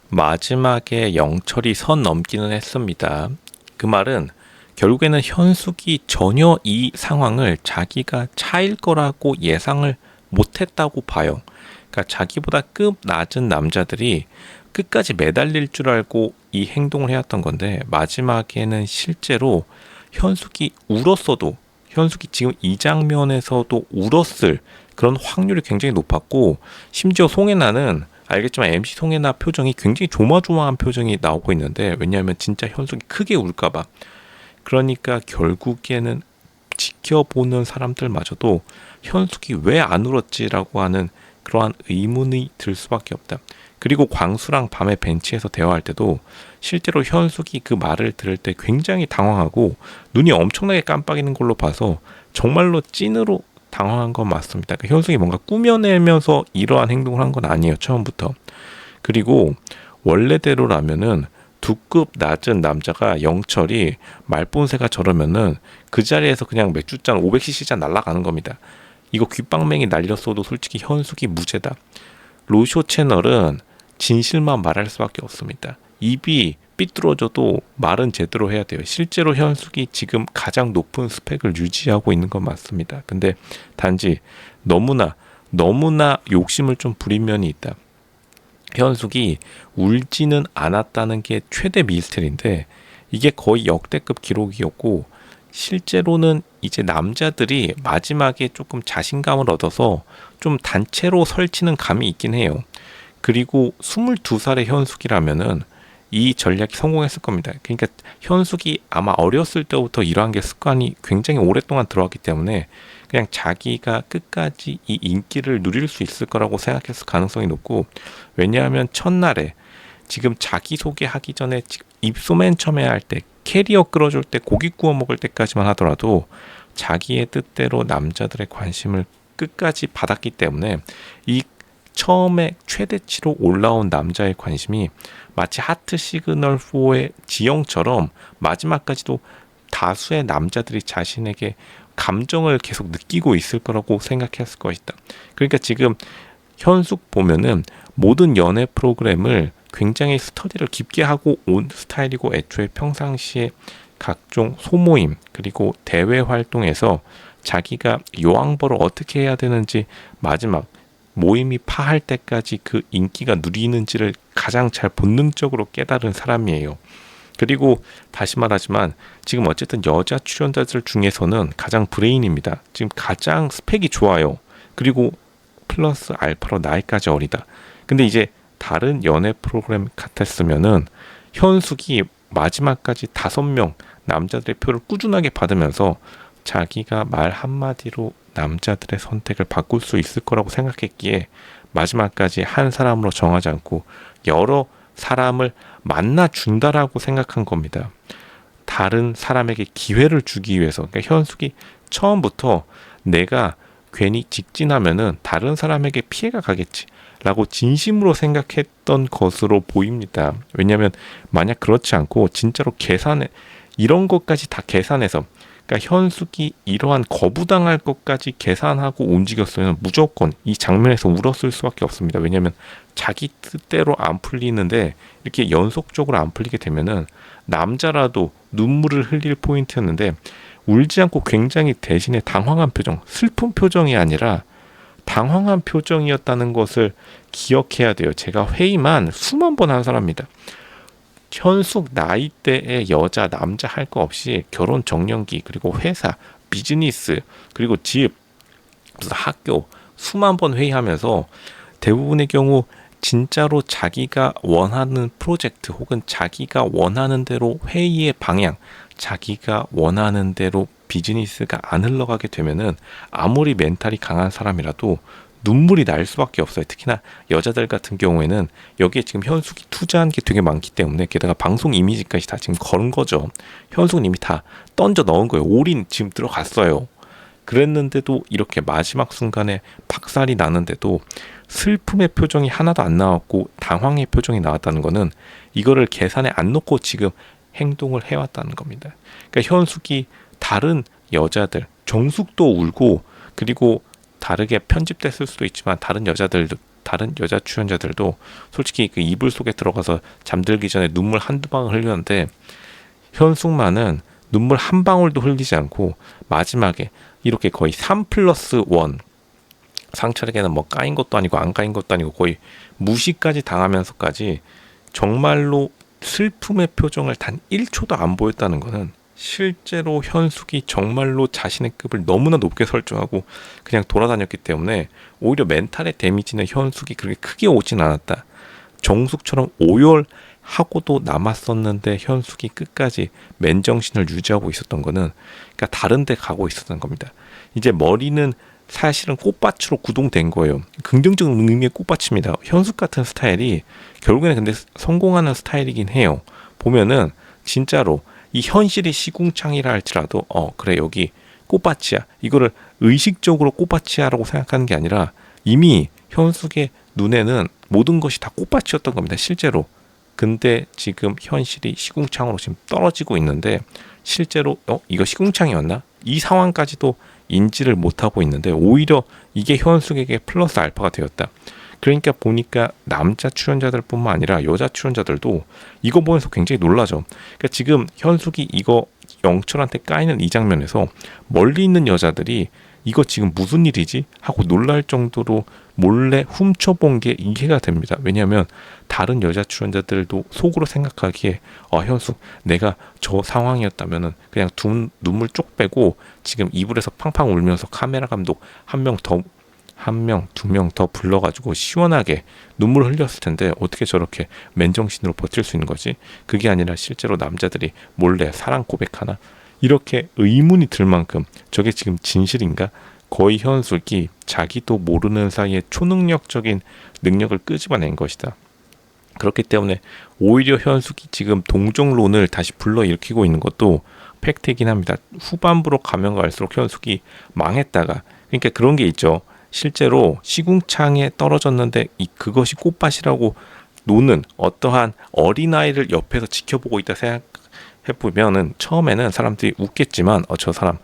마지막에 영철이 선 넘기는 했습니다. 그 말은 결국에는 현숙이 전혀 이 상황을 자기가 차일 거라고 예상을 못했다고 봐요. 그러니까 자기보다 급 낮은 남자들이 끝까지 매달릴 줄 알고 이 행동을 해왔던 건데, 마지막에는 실제로 현숙이 울었어도, 현숙이 지금 이 장면에서도 울었을 그런 확률이 굉장히 높았고, 심지어 송혜나는 알겠지만 MC 송혜나 표정이 굉장히 조마조마한 표정이 나오고 있는데, 왜냐하면 진짜 현숙이 크게 울까봐. 그러니까 결국에는 지켜보는 사람들마저도 현숙이 왜 안 울었지라고 하는 그러한 의문이 들 수밖에 없다. 그리고 광수랑 밤에 벤치에서 대화할 때도 실제로 현숙이 그 말을 들을 때 굉장히 당황하고 눈이 엄청나게 깜빡이는 걸로 봐서 정말로 찐으로 당황한 건 맞습니다. 그러니까 현숙이 뭔가 꾸며내면서 이러한 행동을 한 건 아니에요, 처음부터. 그리고 원래대로라면은 두 급 낮은 남자가 영철이 말본새가 저러면은 그 자리에서 그냥 맥주잔 500cc잔 날아가는 겁니다. 이거 귓방맹이 날렸어도 솔직히 현숙이 무죄다. 로쇼 채널은 진실만 말할 수밖에 없습니다. 입이 삐뚤어져도 말은 제대로 해야 돼요. 실제로 현숙이 지금 가장 높은 스펙을 유지하고 있는 건 맞습니다. 근데 단지 너무나 욕심을 좀 부린 면이 있다. 현숙이 울지는 않았다는 게 최대 미스터리인데, 이게 거의 역대급 기록이었고, 실제로는 이제 남자들이 마지막에 조금 자신감을 얻어서 좀 단체로 설치는 감이 있긴 해요. 그리고 22살의 현숙이라면은 이 전략이 성공했을 겁니다. 그러니까 현숙이 아마 어렸을 때부터 이러한 게 습관이 굉장히 오랫동안 들어왔기 때문에 그냥 자기가 끝까지 이 인기를 누릴 수 있을 거라고 생각했을 가능성이 높고, 왜냐하면 첫날에 지금 자기소개하기 전에 입소 맨 처음에 할 때 캐리어 끌어줄 때 고기 구워 먹을 때까지만 하더라도 자기의 뜻대로 남자들의 관심을 끝까지 받았기 때문에 이 처음에 최대치로 올라온 남자의 관심이 마치 하트 시그널 4의 지영처럼 마지막까지도 다수의 남자들이 자신에게 감정을 계속 느끼고 있을 거라고 생각했을 것이다. 그러니까 지금 현숙 보면은 모든 연애 프로그램을 굉장히 스터디를 깊게 하고 온 스타일이고, 애초에 평상시에 각종 소모임 그리고 대외 활동에서 자기가 여왕벌을 어떻게 해야 되는지 마지막 모임이 파할 때까지 그 인기가 누리는지를 가장 잘 본능적으로 깨달은 사람이에요. 그리고 다시 말하지만 지금 어쨌든 여자 출연자들 중에서는 가장 브레인입니다. 지금 가장 스펙이 좋아요. 그리고 플러스 알파로 나이까지 어리다. 근데 이제 다른 연애 프로그램 같았으면은 현숙이 마지막까지 5명 남자들의 표를 꾸준하게 받으면서 자기가 말 한마디로 남자들의 선택을 바꿀 수 있을 거라고 생각했기에 마지막까지 한 사람으로 정하지 않고 여러 사람을 만나준다라고 생각한 겁니다. 다른 사람에게 기회를 주기 위해서. 그러니까 현숙이 처음부터 내가 괜히 직진하면은 다른 사람에게 피해가 가겠지 라고 진심으로 생각했던 것으로 보입니다. 왜냐하면 만약 그렇지 않고 진짜로 이런 것까지 다 계산해서, 그러니까 현숙이 이러한 거부당할 것까지 계산하고 움직였으면 무조건 이 장면에서 울었을 수밖에 없습니다. 왜냐하면 자기 뜻대로 안 풀리는데 이렇게 연속적으로 안 풀리게 되면은 남자라도 눈물을 흘릴 포인트였는데, 울지 않고 굉장히 대신에 당황한 표정, 슬픈 표정이 아니라 당황한 표정이었다는 것을 기억해야 돼요. 제가 회의만 수만 번 한 사람입니다. 현숙 나이대의 여자 남자 할 거 없이 결혼 정년기 그리고 회사 비즈니스 그리고 집 무슨 학교 수만 번 회의하면서 대부분의 경우 진짜로 자기가 원하는 프로젝트 혹은 자기가 원하는 대로 회의의 방향, 자기가 원하는 대로 비즈니스가 안 흘러가게 되면은 아무리 멘탈이 강한 사람이라도 눈물이 날 수밖에 없어요. 특히나 여자들 같은 경우에는 여기에 지금 현숙이 투자한 게 되게 많기 때문에, 게다가 방송 이미지까지 다 지금 건 거죠. 현숙은 이미 다 던져 넣은 거예요. 올인 지금 들어갔어요. 그랬는데도 이렇게 마지막 순간에 박살이 나는데도 슬픔의 표정이 하나도 안 나왔고 당황의 표정이 나왔다는 거는 이거를 계산에 안 놓고 지금 행동을 해왔다는 겁니다. 그러니까 현숙이 다른 여자들, 정숙도 울고, 그리고 다르게 편집됐을 수도 있지만 다른 여자들도 다른 여자 출연자들도 솔직히 그 이불 속에 들어가서 잠들기 전에 눈물 한두 방울 흘렸는데 현숙만은 눈물 한 방울도 흘리지 않고 마지막에 이렇게 거의 3+1 상철에게는 뭐 까인 것도 아니고 안 까인 것도 아니고 거의 무시까지 당하면서까지 정말로 슬픔의 표정을 단 1초도 안 보였다는 것은 실제로 현숙이 정말로 자신의 급을 너무나 높게 설정하고 그냥 돌아다녔기 때문에 오히려 멘탈의 데미지는 현숙이 그렇게 크게 오진 않았다. 정숙처럼 오열하고도 남았었는데 현숙이 끝까지 맨정신을 유지하고 있었던 거는 그러니까 다른 데 가고 있었던 겁니다. 이제 머리는 사실은 꽃밭으로 구동된 거예요. 긍정적인 의미의 꽃밭입니다. 현숙 같은 스타일이 결국에는 근데 성공하는 스타일이긴 해요. 보면은 진짜로 이 현실이 시궁창이라 할지라도 그래 여기 꽃밭이야. 이거를 의식적으로 꽃밭이야라고 생각하는 게 아니라 이미 현숙의 눈에는 모든 것이 다 꽃밭이었던 겁니다. 실제로. 근데 지금 현실이 시궁창으로 지금 떨어지고 있는데 실제로 이거 시궁창이었나? 이 상황까지도 인지를 못하고 있는데 오히려 이게 현숙에게 플러스 알파가 되었다. 그러니까 보니까 남자 출연자들 뿐만 아니라 여자 출연자들도 이거 보면서 굉장히 놀라죠. 그러니까 지금 현숙이 이거 영철한테 까이는 이 장면에서 멀리 있는 여자들이 이거 지금 무슨 일이지? 하고 놀랄 정도로 몰래 훔쳐본 게 이해가 됩니다. 왜냐하면 다른 여자 출연자들도 속으로 생각하기에 현숙 내가 저 상황이었다면은 그냥 눈물 쪽 빼고 지금 이불에서 팡팡 울면서 카메라 감독 한 명, 두 명 더 불러가지고 시원하게 눈물 흘렸을 텐데 어떻게 저렇게 맨정신으로 버틸 수 있는 거지? 그게 아니라 실제로 남자들이 몰래 사랑 고백하나? 이렇게 의문이 들 만큼 저게 지금 진실인가? 거의 현숙이 자기도 모르는 사이에 초능력적인 능력을 끄집어낸 것이다. 그렇기 때문에 오히려 현숙이 지금 동정론을 다시 불러일으키고 있는 것도 팩트이긴 합니다. 후반부로 가면 갈수록 현숙이 망했다가 그러니까 그런 게 있죠. 실제로 시궁창에 떨어졌는데 그것이 꽃밭이라고 노는 어떠한 어린아이를 옆에서 지켜보고 있다 생각해보면은 처음에는 사람들이 웃겠지만 저 사람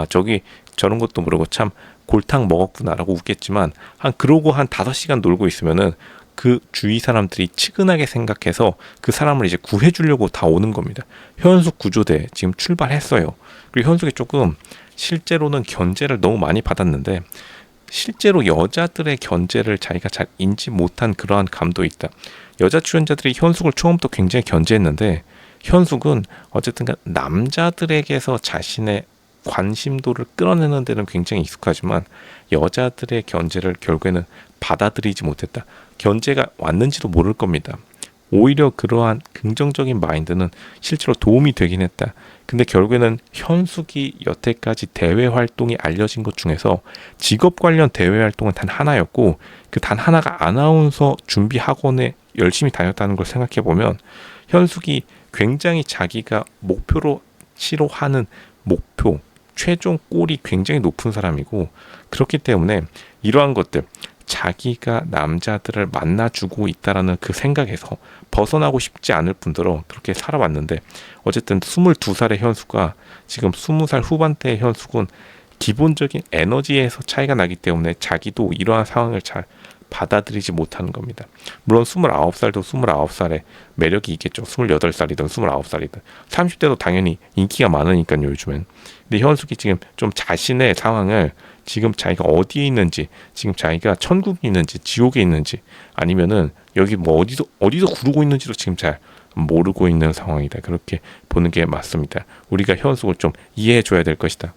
저기 저런 것도 모르고 참 골탕 먹었구나라고 웃겠지만 그러고 한 5시간 놀고 있으면은 그 주위 사람들이 측은하게 생각해서 그 사람을 이제 구해주려고 다 오는 겁니다. 현숙 구조대 지금 출발했어요. 그리고 현숙이 조금 실제로는 견제를 너무 많이 받았는데 실제로 여자들의 견제를 자기가 잘 인지 못한 그러한 감도 있다. 여자 출연자들이 현숙을 처음부터 굉장히 견제했는데 현숙은 어쨌든 남자들에게서 자신의 관심도를 끌어내는 데는 굉장히 익숙하지만 여자들의 견제를 결국에는 받아들이지 못했다. 견제가 왔는지도 모를 겁니다. 오히려 그러한 긍정적인 마인드는 실제로 도움이 되긴 했다. 근데 결국에는 현숙이 여태까지 대외 활동이 알려진 것 중에서 직업 관련 대외 활동은 단 하나였고 그 단 하나가 아나운서 준비 학원에 열심히 다녔다는 걸 생각해 보면 현숙이 굉장히 자기가 목표로 치러하는 목표 최종 골이 굉장히 높은 사람이고 그렇기 때문에 이러한 것들 자기가 남자들을 만나주고 있다라는 그 생각에서 벗어나고 싶지 않을 뿐더러 그렇게 살아왔는데 어쨌든 22살의 현숙과 지금 20살 후반대의 현숙은 기본적인 에너지에서 차이가 나기 때문에 자기도 이러한 상황을 잘 받아들이지 못하는 겁니다. 물론 29살도 29살의 매력이 있겠죠. 28살이든 29살이든 30대도 당연히 인기가 많으니까요 요즘엔. 근데 현숙이 지금 좀 자신의 상황을 지금 자기가 어디에 있는지 지금 자기가 천국에 있는지 지옥에 있는지 아니면은 여기 뭐 어디서 구르고 있는지도 지금 잘 모르고 있는 상황이다. 그렇게 보는 게 맞습니다. 우리가 현숙을 좀 이해해 줘야 될 것이다.